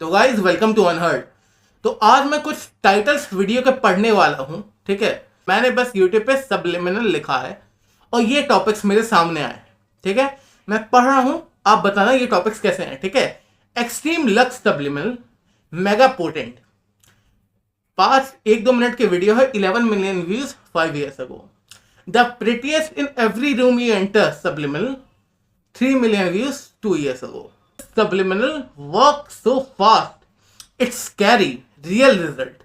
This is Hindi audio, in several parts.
तो गाइज वेलकम टू अनहर्ड। तो आज मैं कुछ टाइटल्स वीडियो के पढ़ने वाला हूं, ठीक है। मैंने बस यूट्यूब पे सबलिमिनल लिखा है और ये टॉपिक्स मेरे सामने आए, ठीक है। मैं पढ़ रहा हूं, आप बताना ये टॉपिक्स कैसे हैं, ठीक है। Extreme lux subliminal, mega potent. 1-2 minute के वीडियो है, 11 million views 5 years ago। The prettiest in every room you enter subliminal, 3 million views 2 years ago। Subliminal works so fast, it's scary, real result।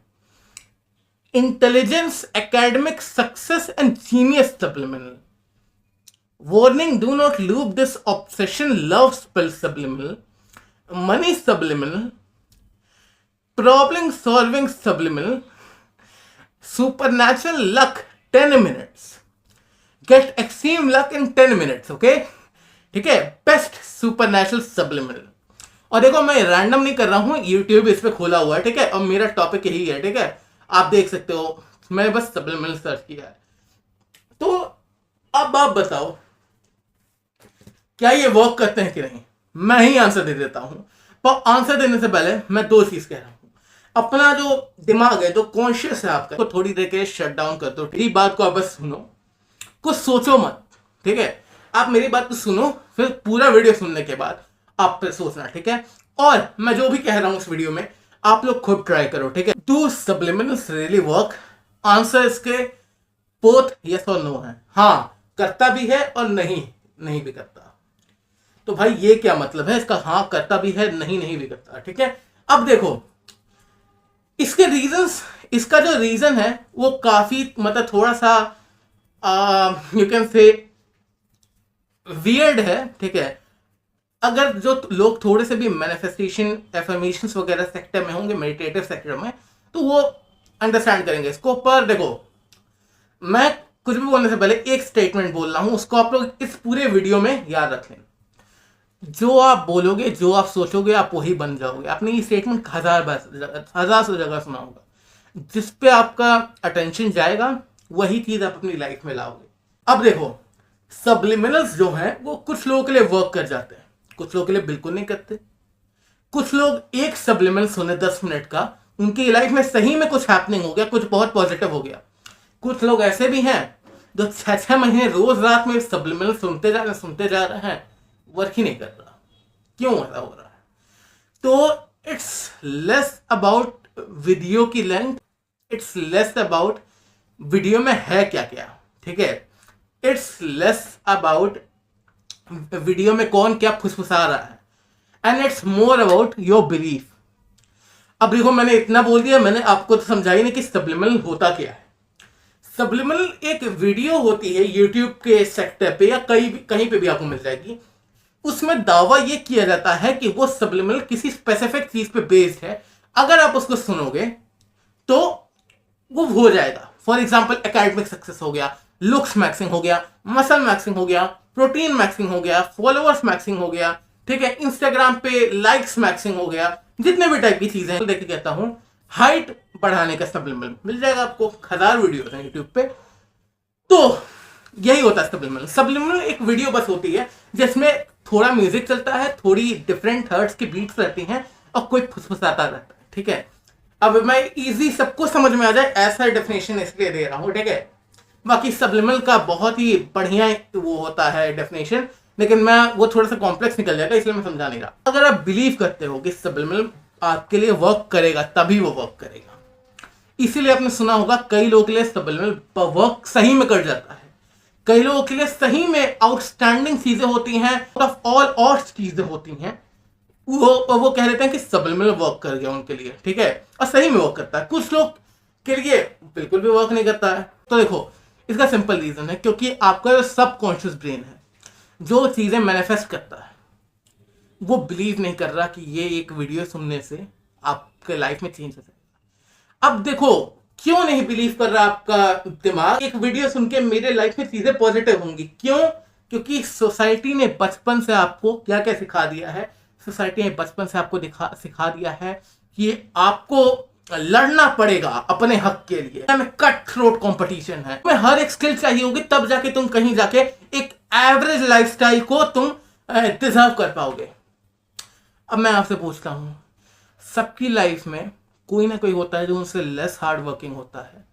Intelligence, academic success and genius subliminal। Warning, do not loop this obsession, love spell subliminal। Money subliminal। Problem solving subliminal। Supernatural luck 10 minutes। Get extreme luck in 10 minutes, okay? ठीक है। Best supernatural subliminal. और देखो मैं रैंडम नहीं कर रहा हूं, यूट्यूब इस पे खोला हुआ है, ठीक है। और मेरा टॉपिक यही है, ठीक है। आप देख सकते हो, मैं बस सब्लिमिनल सर्च किया है। तो अब आप बताओ क्या ये वर्क करते हैं कि नहीं। मैं ही आंसर दे देता हूं, पर आंसर देने से पहले मैं 2 चीज कह रहा हूं। अपना जो दिमाग है, जो कॉन्शियस है आपका, तो थोड़ी देर के शट डाउन कर दो। मेरी बात को आप बस सुनो, कुछ सोचो मत, ठीक है। आप मेरी बात को सुनो, फिर पूरा वीडियो सुनने के बाद आप फिर सोचना, ठीक है। और मैं जो भी कह रहा हूं इस वीडियो में, आप लोग खुद ट्राई करो, ठीक है। Do subliminals really work? Answer इसके बोथ यस और नो है। हाँ करता भी है और नहीं भी करता। तो भाई ये क्या मतलब है इसका? हाँ करता भी है, नहीं भी करता, ठीक है। अब देखो इसके रीजंस, इसका जो रीजन है वो काफी मतलब थोड़ा सा यू कैन से वियर्ड है, ठीक है। अगर जो लोग थोड़े से भी मैनिफेस्टेशन, एफर्मेशंस वगैरह सेक्टर में होंगे, मेडिटेटिव सेक्टर में, तो वो अंडरस्टैंड करेंगे इसको। पर देखो मैं कुछ भी बोलने से पहले एक स्टेटमेंट बोल रहा हूं, उसको आप लोग इस पूरे वीडियो में याद रख लें। जो आप बोलोगे, जो आप सोचोगे, आप वही बन जाओगे। आपने ये स्टेटमेंट हजार सौ जगह सुना होगा। जिस पे आपका अटेंशन जाएगा वही चीज आप अपनी लाइफ में लाओगे। अब देखो सब्लिमिनल्स जो हैं वो कुछ लोगों के लिए वर्क कर जाते हैं, कुछ लोगों के लिए बिल्कुल नहीं करते। कुछ लोग एक सब्लिमिनल सुने 10 मिनट का, उनकी लाइफ में सही में कुछ हैपनिंग हो गया, कुछ बहुत पॉजिटिव हो गया। कुछ लोग ऐसे भी हैं जो 6-6 महीने रोज रात में सब्लिमिनल सुनते जा रहे हैं, वर्क ही नहीं कर रहा। क्यों ऐसा हो रहा है? तो इट्स लेस अबाउट वीडियो की length, it's less about video में है क्या क्या, ठीक है। इट्स लेस अबाउट वीडियो में कौन क्या फुसफुसा रहा है, and it's more about your belief. अब देखो मैंने इतना बोल दिया, मैंने आपको तो समझा ही नहीं कि सब्लिमिनल होता क्या है। सब्लिमिनल एक वीडियो होती है यूट्यूब के सेक्टर पे या कहीं पे भी आपको मिल जाएगी। उसमें दावा ये किया जाता है कि वो सब्लिमिनल किसी स्पेसिफिक चीज पे बेस्ड है। अगर आप उसको सुनोगे तो वो हो जाएगा। फॉर एग्जाम्पल एकेडमिक सक्सेस हो गया, लुक्स मैक्सिंग हो गया, मसल मैक्सिंग हो गया, प्रोटीन मैक्सिंग हो गया, फॉलोअर्स मैक्सिंग हो गया, ठीक है। इंस्टाग्राम पे लाइक्स मैक्सिंग हो गया, जितने भी टाइप की चीजें हैं। देखिए कहता हूं हाइट बढ़ाने का सब्लिमिनल मिल जाएगा आपको, 1000 वीडियो हैं यूट्यूब पे। तो यही होता है सब्लिमिनल। सब्लिमिनल एक वीडियो बस होती है जिसमें थोड़ा म्यूजिक चलता है, थोड़ी डिफरेंट हर्ट्स की बीट्स रहती हैं और कोई फुसफुसाता रहता है, ठीक है। अब मैं इजी सबको समझ में आ जाए ऐसा डेफिनेशन इसलिए दे रहा हूं, ठीक है। बाकी सब्लिमिनल का बहुत ही बढ़िया वो होता है डेफिनेशन, लेकिन मैं वो थोड़ा सा कॉम्प्लेक्स निकल जाएगा, इसलिए मैं समझा नहीं रहा। अगर आप बिलीव करते हो कि सब्लिमिनल आपके लिए वर्क करेगा, तभी वो वर्क करेगा। इसीलिए आपने सुना होगा कई लोगों के लिए सब्लिमिनल वर्क सही में कर जाता है, कई लोगों के लिए सही में आउटस्टैंडिंग चीजें होती हैं, ऑफ ऑल और चीजें होती हैं, वो कह देते हैं कि सब्लिमिनल वर्क कर गया उनके लिए, ठीक है। और सही में वर्क करता है। कुछ लोग के लिए बिल्कुल भी वर्क नहीं करता है। तो देखो इसका सिंपल रीजन है, क्योंकि आपका जो सबकॉन्शियस ब्रेन है, जो चीजें मैनिफेस्ट करता है, वो बिलीव नहीं कर रहा कि ये एक वीडियो सुनने से आपके लाइफ में चेंज हो जाएगा। अब देखो क्यों नहीं बिलीव कर रहा आपका दिमाग? एक वीडियो सुन के मेरे लाइफ में चीजें पॉजिटिव होंगी, क्यों? क्योंकि सोसाइटी ने बचपन से आपको क्या क्या सिखा दिया है। सोसाइटी ने बचपन से आपको सिखा दिया है कि आपको लड़ना पड़ेगा अपने हक के लिए। कट थ्रोट कंपटीशन है, तुम्हें हर एक स्किल चाहिए होगी, तब जाके तुम कहीं जाके एक एवरेज लाइफस्टाइल को तुम डिजर्व कर पाओगे। अब मैं आपसे पूछता हूं, सबकी लाइफ में कोई ना कोई होता है जो उनसे लेस हार्ड वर्किंग होता है,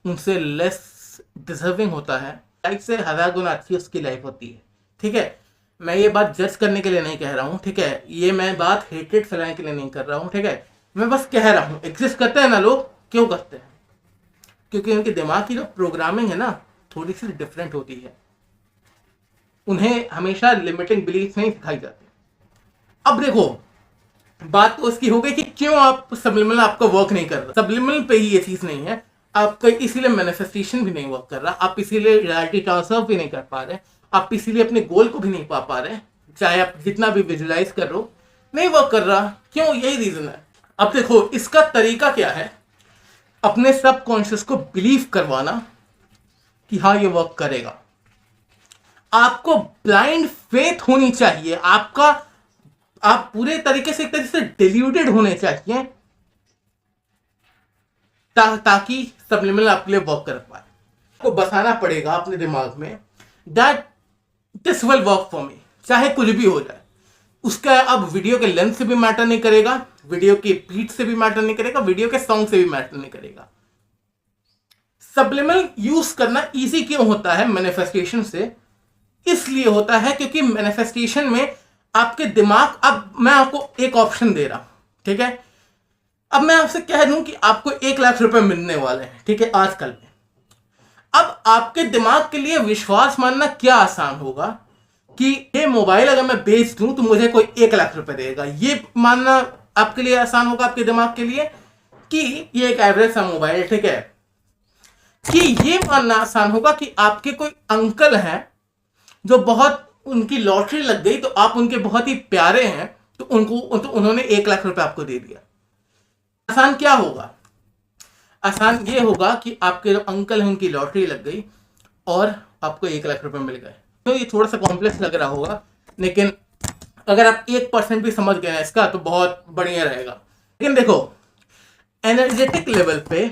उनसे लेस डिजर्विंग होता है, लाइफ से 1000 गुना अच्छी उसकी लाइफ होती है। ठीक है, मैं ये बात जज करने के लिए नहीं कह रहा हूँ, ठीक है, ये मैं बात हेटेड फैलाने के लिए नहीं कर रहा हूँ, ठीक है, मैं बस कह रहा हूँ एग्जिस्ट करते हैं ना लोग, क्यों करते हैं? क्योंकि उनके दिमाग की जो प्रोग्रामिंग है ना थोड़ी सी डिफरेंट होती है, उन्हें हमेशा लिमिटिंग बिलीफ नहीं सिखाई जाती। अब देखो, बात तो उसकी हो गई कि क्यों आप सब्लिमिनल आपका वर्क नहीं कर रहा। सब्लिमिनल पे ही ये चीज नहीं है, आपका इसीलिए मैनिफेस्टेशन भी नहीं वर्क कर रहा, आप इसीलिए रियलिटी ट्रांसफर भी नहीं कर पा रहे, आप इसीलिए अपने गोल को भी नहीं पा पा रहे, चाहे आप जितना भी विजुलाइज कर रहे हो नहीं वर्क कर रहा। क्यों? यही रीजन है। अब देखो, इसका तरीका क्या है, अपने सबकॉन्शियस को बिलीव करवाना कि हाँ ये वर्क करेगा। आपको ब्लाइंड फेथ होनी चाहिए, आप पूरे तरीके से एक तरीके से डिल्यूटेड होने चाहिए ताकि सब्लिमिनल आपके लिए वर्क कर पाए। आपको बसाना पड़ेगा अपने दिमाग में that this will work for me, चाहे कुछ भी हो जाए। उसका अब वीडियो के लेंथ से भी मैटर नहीं करेगा, वीडियो के बीट से भी मैटर नहीं करेगा, वीडियो के सॉन्ग से भी मैटर नहीं करेगा। सब्लिमिनल यूज करना इजी क्यों होता है मैनिफेस्टेशन से? इसलिए होता है क्योंकि मैनिफेस्टेशन में आपके दिमाग, अब मैं आपको एक ऑप्शन दे रहा हूं, ठीक है, अब मैं आपसे कह दूं कि आपको 1 लाख रुपए मिलने वाले हैं, ठीक है, आजकल में। अब आपके दिमाग के लिए विश्वास मानना क्या आसान होगा कि ये मोबाइल अगर मैं बेच दूं तो मुझे कोई 1 लाख रुपए देगा। ये मानना आपके लिए आसान होगा, आपके दिमाग के लिए, कि ये एक एवरेज सा मोबाइल है, ठीक है। कि ये मानना आसान होगा कि आपके कोई अंकल हैं जो बहुत, उनकी लॉटरी लग गई तो आप उनके बहुत ही प्यारे हैं, तो उन्होंने 1 लाख रुपए आपको दे दिया। आसान क्या होगा? आसान ये होगा कि आपके जो अंकल हैं उनकी लॉटरी लग गई और आपको 1 लाख रुपए मिल गए। तो ये थोड़ा सा कॉम्प्लेक्स लग रहा होगा, लेकिन अगर आप 1% भी समझ गए इसका तो बहुत बढ़िया रहेगा। लेकिन देखो, एनर्जेटिक लेवल पे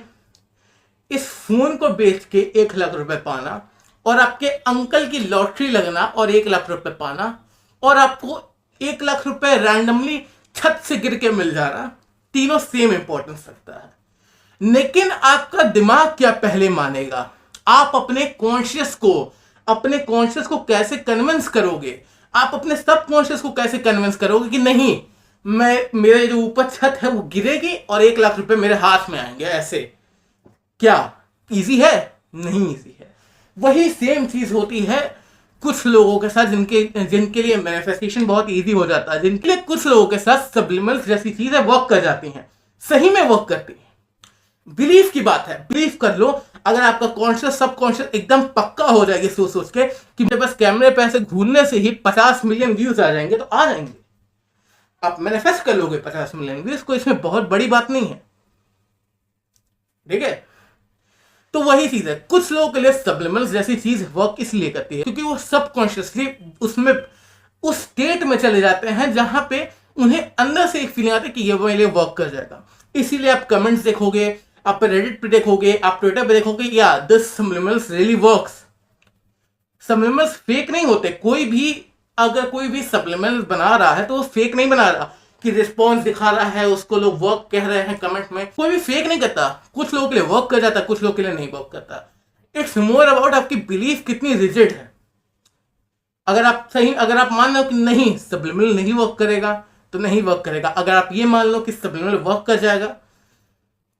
इस फोन को बेच के 1 लाख रुपए पाना और आपके अंकल की लॉटरी लगना और 1 लाख रुपए पाना और आपको 1 लाख रुपए रैंडमली छत से गिर के मिल जा रहा, तीनों सेम इंपॉर्टेंस रखता है। लेकिन आपका दिमाग क्या पहले मानेगा? आप अपने कॉन्शियस को कैसे कन्विंस करोगे? आप अपने सब कॉन्शियस को कैसे कन्विंस करोगे कि नहीं, मेरे जो ऊपर छत है वो गिरेगी और 1 लाख रुपए मेरे हाथ में आएंगे? ऐसे क्या इजी है? नहीं इजी है। वही सेम चीज होती है कुछ लोगों के साथ जिनके लिए मैनिफेस्टेशन बहुत इजी हो जाता है, जिनके लिए कुछ लोगों के साथ सब्लिमिनल्स जैसी चीजें वर्क कर जाती हैं, सही में वर्क करती हैं। बिलीफ की बात है, बिलीव कर लो। अगर आपका कॉन्शियस सबकॉन्शियस एकदम पक्का हो जाएगी सोच के कि मेरे पास कैमरे पे ऐसे घूरने से ही 50 मिलियन व्यूज आ जाएंगे, तो आ जाएंगे। आप मैनिफेस्ट कर लोगे 50 मिलियन व्यूज, कोई इसमें बहुत बड़ी बात नहीं है, ठीक है। तो वही चीज है, कुछ लोगों के लिए सब्लिमिनल्स जैसी चीज वर्क इसलिए करती है क्योंकि वो सबकॉन्शियसली उसमें उस स्टेट में चले जाते हैं जहां पे उन्हें अंदर से एक फीलिंग आती है कि ये मेरे लिए वर्क कर जाएगा। इसीलिए आप कमेंट्स देखोगे, आप रेडिट पे देखोगे, आप ट्विटर पे देखोगे, या दिस सब्लिमिनल्स रियली वर्क्स। सब्लिमिनल्स फेक नहीं होते। अगर कोई भी सब्लिमिनल बना रहा है तो वो फेक नहीं बना रहा कि रिस्पॉन्स दिखा रहा है, उसको लोग वर्क कह रहे हैं कमेंट में। कोई भी फेक नहीं करता। कुछ लोगों के लिए वर्क कर जाता है, कुछ लोगों के लिए नहीं वर्क करता। इट्स मोर अबाउट आपकी बिलीफ कितनी रिजिड है। अगर आप मान लो कि नहीं सब्लिमिनल नहीं वर्क करेगा तो नहीं वर्क करेगा। अगर आप ये मान लो कि सब्लिमिनल वर्क कर जाएगा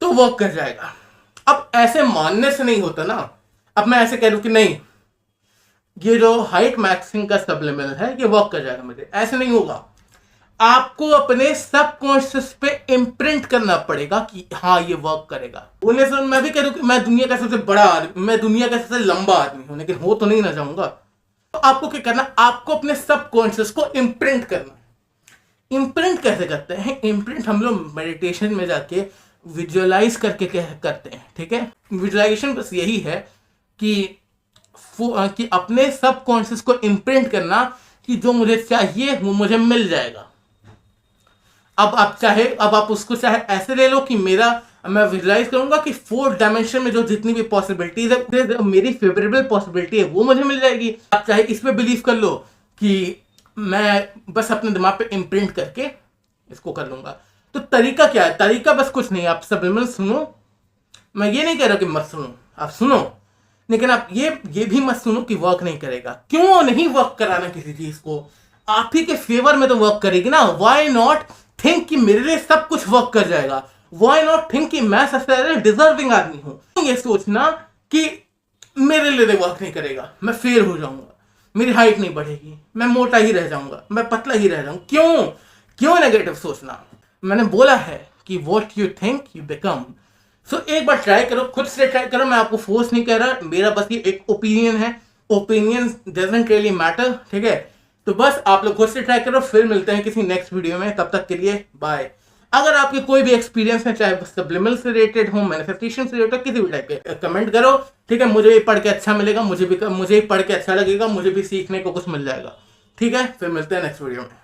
तो वर्क कर जाएगा। अब ऐसे मानने से नहीं होता ना। अब मैं ऐसे कह दूं कि नहीं, ये जो हाइट मैक्सिंग का सब्लिमिनल है ये वर्क कर जाएगा मुझे, ऐसे नहीं होगा। आपको अपने सबकॉन्शियस पे इम्प्रिंट करना पड़ेगा कि हाँ ये वर्क करेगा। बोलने से मैं भी कह दूं कि मैं दुनिया का सबसे बड़ा आदमी, मैं दुनिया का सबसे लंबा आदमी हूं, लेकिन हो तो नहीं ना जाऊंगा। तो आपको क्या करना, आपको अपने सबकॉन्शियस को इम्प्रिंट करना। इम्प्रिंट कैसे करते हैं? इम्प्रिंट हम लोग मेडिटेशन में जाके विजुअलाइज करके करते हैं, ठीक है। विजुअलाइजेशन बस यही है कि अपने सबकॉन्शियस को इम्प्रिंट करना कि जो मुझे चाहिए वो मुझे मिल जाएगा। अब आप उसको चाहे ऐसे ले लो कि मैं विजुअलाइज करूंगा कि 4th डायमेंशन में जो जितनी भी पॉसिबिलिटीज है, मेरी फेवरेबल पॉसिबिलिटी है वो मुझे मिल जाएगी। आप चाहे इस पे बिलीव कर लो कि मैं बस अपने दिमाग पे इम्प्रिंट करके इसको कर लूंगा। तो तरीका क्या है? तरीका बस कुछ नहीं, आप सब्लिमिनल सुनो। मैं ये नहीं कह रहा कि मत सुनो, आप सुनो, लेकिन आप ये भी मत सुनो कि वर्क नहीं करेगा। क्यों नहीं वर्क कराना किसी चीज को? आप ही के फेवर में तो वर्क करेगी ना। व्हाई नॉट थिंक कि मेरे लिए सब कुछ वर्क कर जाएगा? व्हाई नॉट थिंक कि मैं सबसे डिजर्विंग आदमी हूं? ये सोचना कि मेरे लिए वर्क नहीं करेगा, मैं फेल हो जाऊंगा, मेरी हाइट नहीं बढ़ेगी, मैं मोटा ही रह जाऊंगा, मैं पतला ही रह जाऊंगा। क्यों क्यों नेगेटिव सोचना? मैंने बोला है कि what you think you become. So एक बार ट्राई करो, खुद से ट्राई करो। मैं आपको फोर्स नहीं कह रहा, मेरा बस ये एक ओपिनियन है। ओपिनियन डजंट रियली मैटर, ठीक है? तो बस आप लोग खुद से ट्राई करो। फिर मिलते हैं किसी नेक्स्ट वीडियो में, तब तक के लिए बाय। अगर आपके कोई भी एक्सपीरियंस है, चाहे सब्लिमिनल से रिलेटेड हो, मैनिफेस्टेशन से रिलेटेड, किसी भी टाइप के, कमेंट करो, ठीक है? मुझे भी पढ़ के अच्छा मिलेगा, मुझे भी पढ़ के अच्छा लगेगा, मुझे भी सीखने को कुछ मिल जाएगा, ठीक है? फिर मिलते हैं नेक्स्ट वीडियो में।